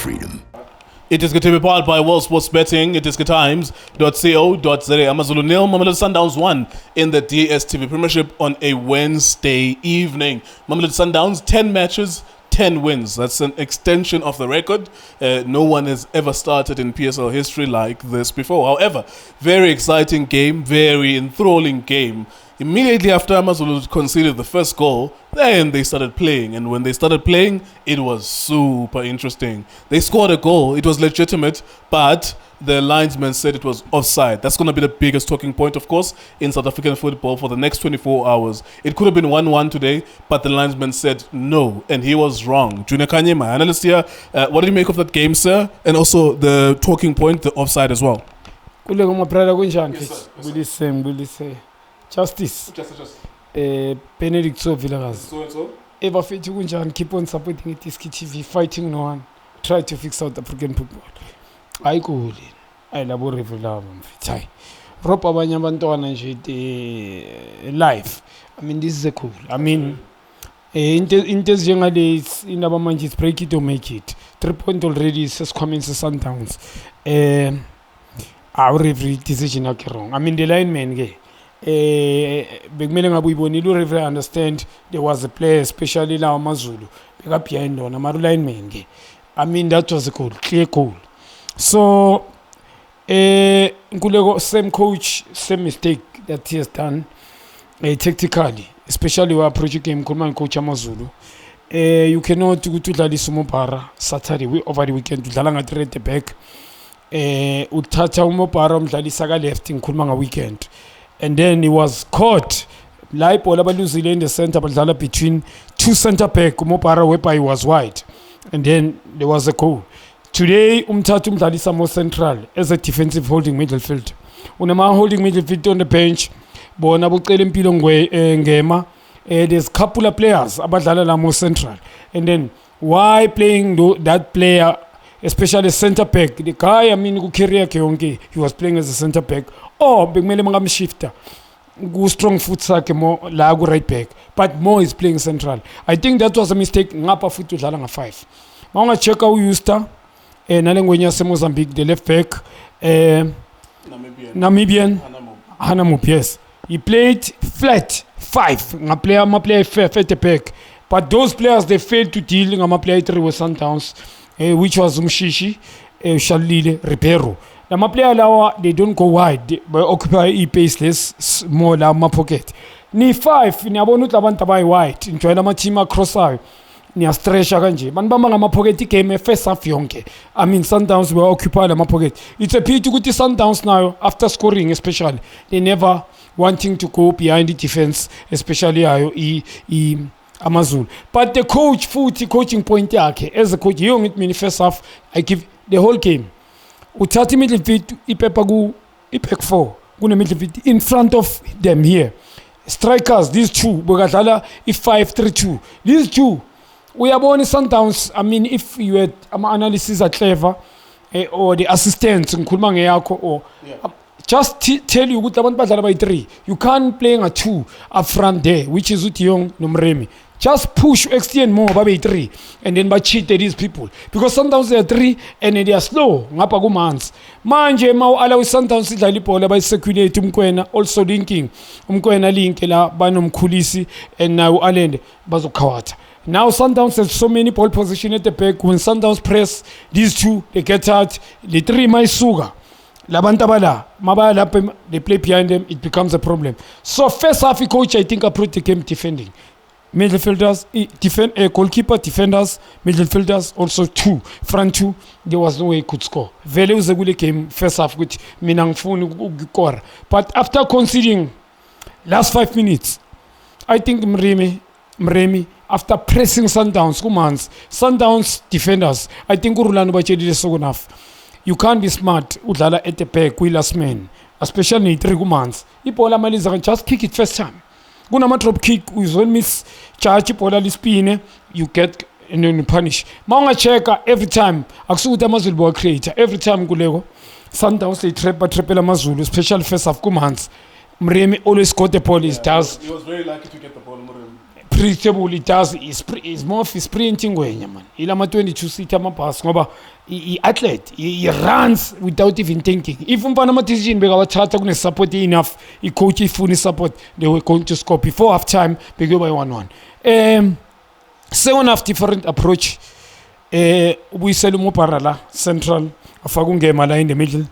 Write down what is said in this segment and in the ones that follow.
freedom. iDiskiTV powered by World Sports Betting. iDiskiTimes.co.za. Amazulu 0, Mamelodi Sundowns 1 in the DStv Premiership on a Wednesday evening. Mamelodi Sundowns 10 matches, 10 wins. That's an extension of the record. No one has ever started in PSL history like this before. However, very exciting game, very enthralling game. Immediately after Amazulu conceded the first goal, then they started playing. And when they started playing, it was super interesting. They scored a goal. It was legitimate, but the linesman said it was offside. That's going to be the biggest talking point, of course, in South African football for the next 24 hours. It could have been 1-1 today, but the linesman said no, and he was wrong. Junior Khanye, my analyst here, what did you make of that game, sir? And also the talking point, the offside as well. Yes, sir. Justice. Benedict so Villagas. Ever fit kunjani, keep on supporting iDiskiTV, fighting no one. Try to fix South African football. I go I laboratory love mfithai. Rob abanye abantwana nje life. I mean, this is a cool. I mean, into ezinjengalezi indaba manje is break it or make it. 3 point already sesikhwameni se-Sundowns. Our every decision yakhe wrong. I mean, the lineman ke bekumele ngabe uyibonile ureferee understand there was a player especially la Amazulu beka behind on ama lineman ke. I mean, that was a goal, clear goal. So Nkuleko, same coach, same mistake that he has done tactically, especially when approaching game khuluma coach Amazulu. You cannot udlalisa uMopara Saturday over the weekend udlala ngathi red back. Uthatha uMopara umdlalisa ka left ngikhuluma nga weekend. And then he was caught. La ibhola baluzile in the center badlala between two center back. Mopara whereby he was wide. And then there was a goal. Today umthatha umdlalisa more central as a defensive holding midfield. Unama holding midfield on the bench. Bona bucela impilo ngema. There's couple of players abadlala la more central. And then why playing that player, especially center back? The guy, I mean, career he was playing as a center back. Oh, bekumele mangamshifta go strong foot sakhe mo la ku right back, but Mo is playing central. I think that was a mistake ngapha futhi udlala nga 5. Mawunga check uYusta nalengwenya seMozambique the left back Namibian Hanamup, yes, he played flat 5 ma player fat back, but those players they failed to deal ngama player 3 with Sundowns, which was Umshishi, Shalile, Ribeiro. The player lawa, they don't go wide, they occupy e-paceless more la ma pocket. Ni 5 ni abonu tlabanta by wide enjoy la team across eye ni stretcha kanje banibamba ngama pocket game first half yonke. I mean, Sundowns were occupied la pocket. It's a pity ukuthi Sundowns now after scoring especially they never wanting to go behind the defense, especially ayo Amazulu. But the coach futhi coaching point yakhe as a coach young it mean first half I give the whole game. Uthatha midfield ipepa ku ipack 4 kune midfield in front of them here. Strikers, these two bekadlala i-5-3-2. These two uyabona Sundowns. I mean, if you had analysis are clever or the assistants ngikhuluma ngeyakho or just tell you ukuthi abantu badlala by 3, you can't play a 2 up front there, which is uTiyong noMremi. Just push extend more babe 3 and then cheat these people because Sundowns they are 3 and they are slow ngapha kumanzi manje mawu allow Sundowns idlala ibhola by circulate umkwena also linking umkwena link la banomkhulisi and now Alende bazokhawatha. Now Sundowns have so many ball position at the back. When Sundowns press these two they get out, the 3 maisuga labantabala mabala they play behind them, it becomes a problem. So first half coach I think approach the game defending. Midfielders, goalkeeper, defenders, midfielders, also 2, front 2. There was no way he could score. Vele uzegule came first half with minangfuni ukukora. But after conceding last 5 minutes, I think Mremi after pressing Sundowns, Sundowns defenders, I think urulano bachedile second half. You can't be smart udlala at the back with last man, especially 3 months. Ibola maliza can just kick it first time. Kunama drop kick uzol miss charge ibola lispine, you get and then you punish. Mawunga checka every time akusukuthi Amazulu ball creator every time kuleko Sundowns they trapela Amazulu, especially first half kumanzi. Mremi always got the ball. He does. He was very lucky to get the ball. Predictable, it does. It's more of sprinting way, man. Ilama 22 seat ama pass ngoba athlete, he runs without even thinking. If umfana decision bekawathatha kune support enough, coach ifuni support, they were going to score before half time. They go by 1-1. Second half different approach. We sell Parala central, Afagungema in the middle.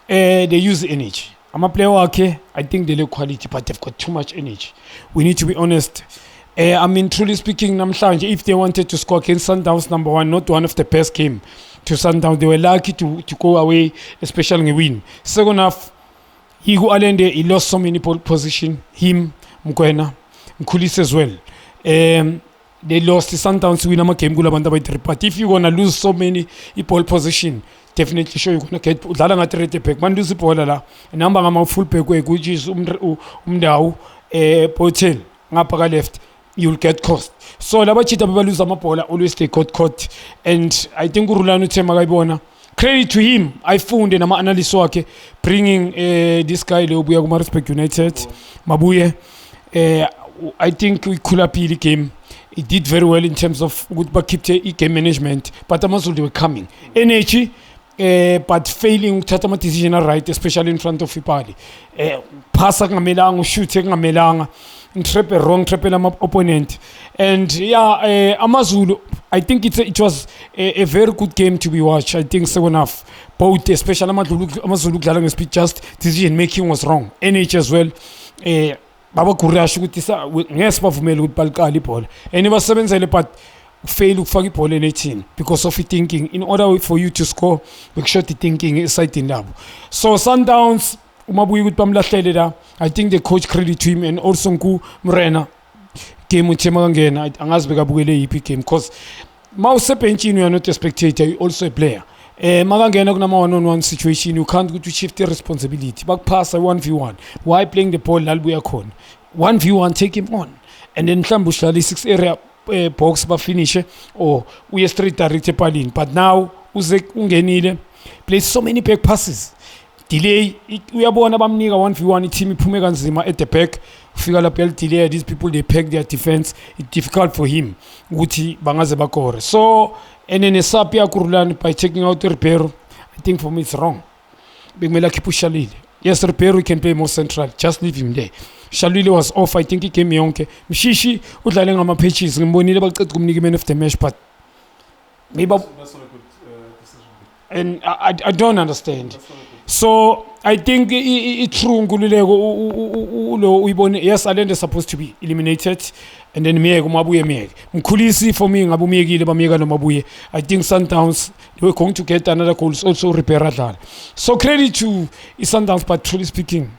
They use energy. I'm a player okay. I think they look quality, but they've got too much energy. We need to be honest. I mean, truly speaking, if they wanted to score against Sundowns, number one, not one of the best game to Sundowns. They were lucky to go away, especially in a win. Second half, he lost so many position. Him, Mkwena, Mkulis as well. They lost the Sundowns win game. But if you're gonna lose so many pole position, definitely sure you're gonna get udlala ngathi back. Man lose ibhola la. Number ngama full back which is umndawo hotel ngapha ka left. You'll get cost. So laba cheat lose amabhola always they got caught. And I think uRulani uThema kayibona. Credit to him. I found nama analyst wakhe bringing this guy lo buya kuma Respect United Mabuye. I think we could up the game. He did very well in terms of good keep game management, but Amazulu they were coming. Energy, but failing to take decision right, especially in front of Ipali. Pass ngamelanga, shoot ngamelanga, trap wrong, trap opponent. And yeah, Amazulu, I think it was a very good game to be watched. I think second half, both especially Amazulu dlala speed, just decision making was wrong. NH as well. Baba Kurash ukuthi ngeke bavumele ukuthi baliqala ibhola and basebenzele but fail ukufaka ibhola in-18 because of thinking. In order for you to score, make sure the thinking esayidini labo. So Sundowns umabuye ukuthi bamlahlele la. I think the coach credit to him and also Mrena game uThema kangena angazi bekabukele yiphi game because mawusebenchini you are not a spectator, you also a player. Magangena kunama one-on-one situation, you can't go to shift the responsibility. Back pass 1v1. Why playing the ball lalbuya khona? 1v1, take him on. And then mhlawumbe uhlala 6 area box ba finish or uye straight direct epalini. But now uze ungenile plays so many back passes. Delay uyabona bamnika 1v1 team iphume kanzima at the back. Ufika lapha delay, these people they pack their defense. It's difficult for him ukuthi bangaze bakore. So and then a sapia Kurulani by checking out Ribeiro, I think for me it's wrong. Bekumele akhiphe uShalile. Yes, Ribeiro can play more central. Just leave him there. Shalile was off. I think he came yonke. Mshishi udlale ngama patches. Ngimbonile baqeda kumnika man of the match, but maybe That's not a good decision. and I don't understand. So I think it's true. Yes, Alende is supposed to be eliminated, and then Mkulisi for me, I think Sundowns they were going to get another goal. Also repair that. So credit to Sundowns, but truly speaking,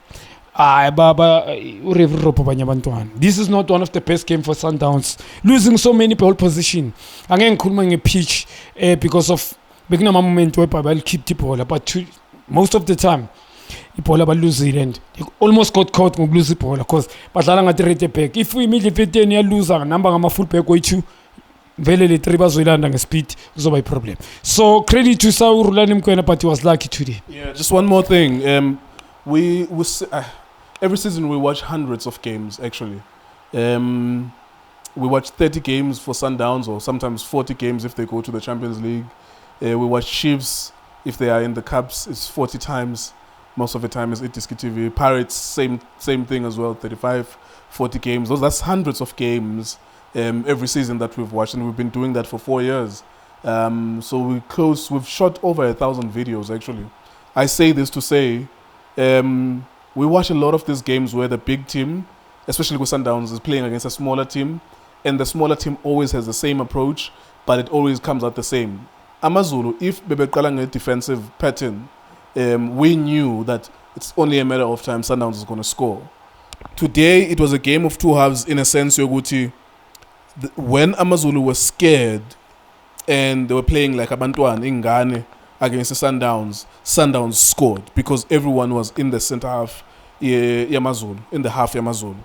this is not one of the best games for Sundowns. Losing so many ball position. Again, Kulman a pitch because of making a moment where I'll keep the ball, but most of the time, Ipola ba lose it and they almost got caught with lose Ipola because badlala ngathi rate back. If we immediately 10 year loser number ngama full back wethu vele le 3 bazoyilanda ngespeed kuzoba problem. So credit to Rulani Mkwena, but he was lucky today. Yeah, just one more thing. We every season we watch hundreds of games actually. We watch 30 games for Sundowns or sometimes 40 games if they go to the Champions League. We watch Chiefs. If they are in the Cups, it's 40 times. Most of the time is iDiskiTV. Pirates, same thing as well, 35, 40 games. That's hundreds of games every season that we've watched, and we've been doing that for 4 years. So we've shot over 1,000 videos actually. I say this to say, we watch a lot of these games where the big team, especially with Sundowns, is playing against a smaller team, and the smaller team always has the same approach, but it always comes out the same. Amazulu, if bebeqala a defensive pattern, we knew that it's only a matter of time Sundowns is going to score. Today, it was a game of two halves in a sense. Yoguti, when Amazulu was scared and they were playing like Abantuan in Ghana against the Sundowns, Sundowns scored because everyone was in the center half, Amazulu, in the half Amazulu.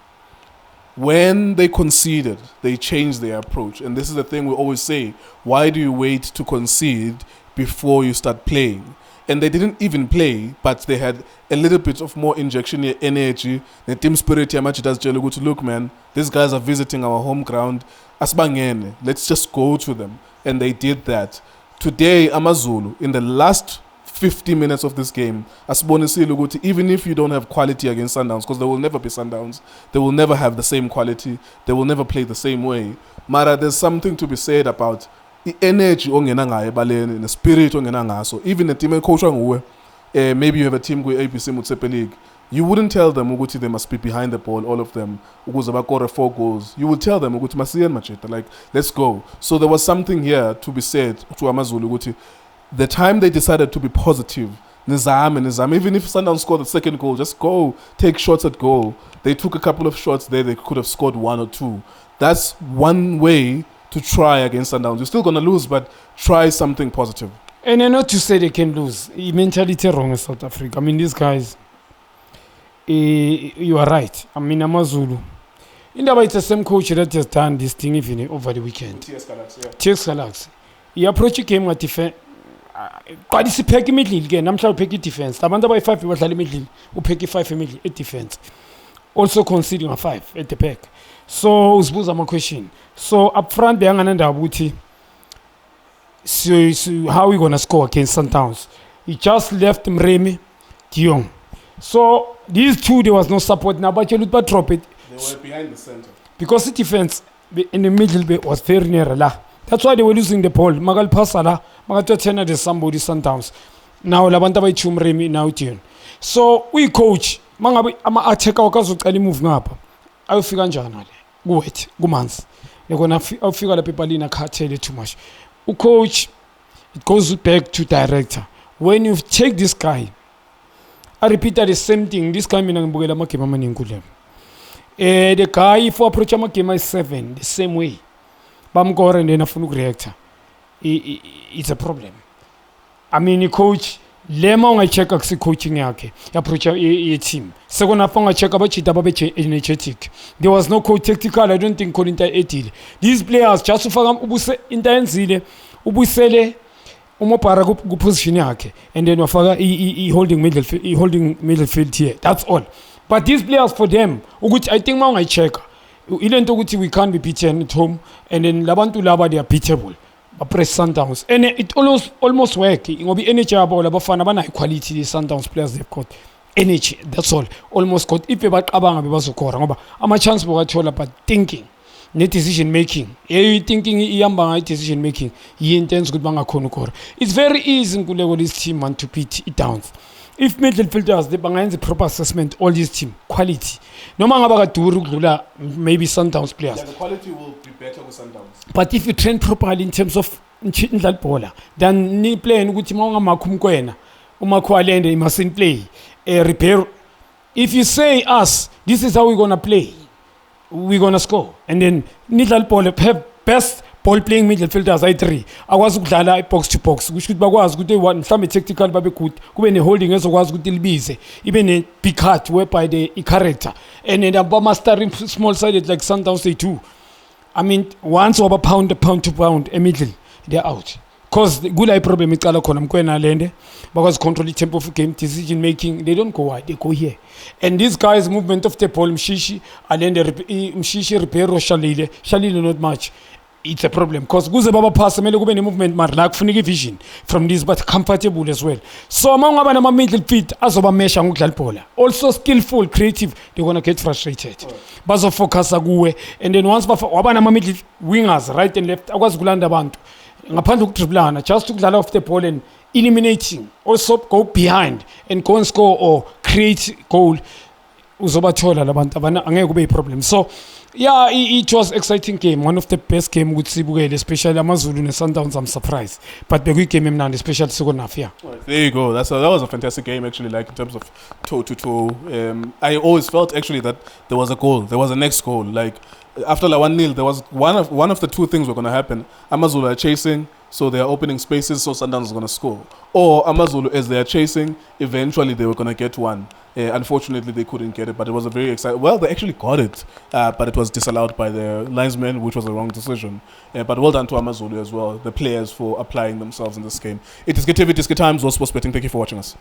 When they conceded, they changed their approach. And this is the thing we always say. Why do you wait to concede before you start playing? And they didn't even play, but they had a little bit of more injection energy. The team spirit, look, man, these guys are visiting our home ground. Asbangene, let's just go to them. And they did that. today Amazulu in the last 50 minutes of this game, asibonisile ukuthi even if you don't have quality against Sundowns, because there will never be Sundowns, they will never have the same quality, they will never play the same way. Mara, there's something to be said about the energy ongena ngayo ebaleni, the spirit ongena ngaso. Even the team coach nguwe, maybe you have a team with ABC Motsepe League, you wouldn't tell them ukuthi they must be behind the ball, all of them, ukuze bakore 4 goals. You would tell them ukuthi masiyen macheta, like, let's go. So there was something here to be said to Amazulu ukuthi the time they decided to be positive, Nizam, even if Sundowns scored the second goal, just go, take shots at goal. They took a couple of shots there, they could have scored 1 or 2. That's one way to try against Sundowns. You're still going to lose, but try something positive. And not to say they can lose. Mentality wrong in South Africa. I mean, these guys, you are right. I mean, Amazulu. It's the same coach that has done this thing even over the weekend. TS Galaxy. He approached the game with defense. Quite is pick middle again. I'm trying to pick defense. The by 5 was the middle. Who pick 5 middle at defense. Also conceding a 5 at the pack. So, suppose I'm a question. So, up front, they're going to so how are we going to score against Sundowns? He just left Mremi, Dion. So, these two, there was no support now, but you look drop it. They were behind the center. Because the defense in the middle was very near lah. That's why they were losing the ball. Magal Pasala, Magatena de somebody Sundowns. Now Labanta by Chumremi now Dion. So we coach. Mangabi ama attack our cause to move up. I'll figure njana. Go wait, go months. They're gonna figure the people in a cartel too much. Coach, it goes back to director. When you take this guy, I repeated the same thing. This guy meaning Bugela Makema Maningulem. The guy for approach Makema is 7, the same way. Bamgor and then a full reactor. It's a problem. I mean, coach, Lemon I check a coaching yake, approach a team. Second upon I check about Chitabache energetic. There was no coach tactical, I don't think Corinta 80. These players just to farm Ubuse intensely, Ubusele, Umopara go position yake, and then Wafaga he holding midfield here. That's all. But these players for them, which I think I check. Even though we can't be beaten at home, and then Labantu Laba they are beatable. But press Sundowns. And it almost work. It will be energy about Labafana quality the Sundowns players they've got. Energy, that's all. Almost got if about Abanga Bibasokora. I'm a chance for what but thinking. Net decision making. You thinking Yamba decision making. He intends good banga konukor. It's very easy to level this team and to beat it down. If midfielders, they bang the proper assessment, all this team, quality. No matter about maybe Sundowns players. Yeah, the quality will be better with Sundowns. But if you train properly in terms of that baller, then ni playing with Timanga Makumkwena, Umakwalende, you mustn't play. Repair. If you say us, this is how we're gonna play, we're gonna score. And then Nidal Paul have best ball playing midfielders I3 akwazi ukudlala box to box kusho ukuthi bakwazi ukuthi one mhlambe tactical babe good kube ne holding ezokwazi ukuthi libize ibe ne big cut whereby the character and then aba mastering small sided like Sundowns they do. I mean once over pound to pound a middle they're out cause the good problem icala khona mkwena lende because control the tempo of game decision making they don't go wide they go here and these guys movement of the ball mshishi alende mshishi repair shalile not much. It's a problem because kuze baba pass mele kube ne movement mar la kufuneka vision from this but comfortable as well. So among abana ma middle feet azoba mesha ngokudlala ibhola also skillful creative they're going to get frustrated bazo focus kuwe and then once wabana ma middle wingers right and left akwazi kulanda abantu ngaphandle ukudriblana just ukudlala off the ball and eliminating also go behind and go and score or create goal uzobathola labantu abana angeke kube problem. So yeah, it was exciting game. One of the best game with Sibugele, especially Amazulu and Sundowns. I'm surprised, but the good game now, especially second half. Yeah. There you go. That was a fantastic game actually. Like in terms of toe to toe, I always felt actually that there was a goal. There was a next goal. Like after like 1-0, there was one of the two things were going to happen. Amazulu are chasing, so they are opening spaces, so Sundowns is going to score. Or Amazulu, as they are chasing, eventually they were going to get one. Unfortunately, they couldn't get it, but it was a very exciting. Well, they actually got it, but it was disallowed by the linesman, which was a wrong decision. But well done to Amazulu as well, the players for applying themselves in this game. It is iDiskiTV, Times, Sports Betting. Thank you for watching us.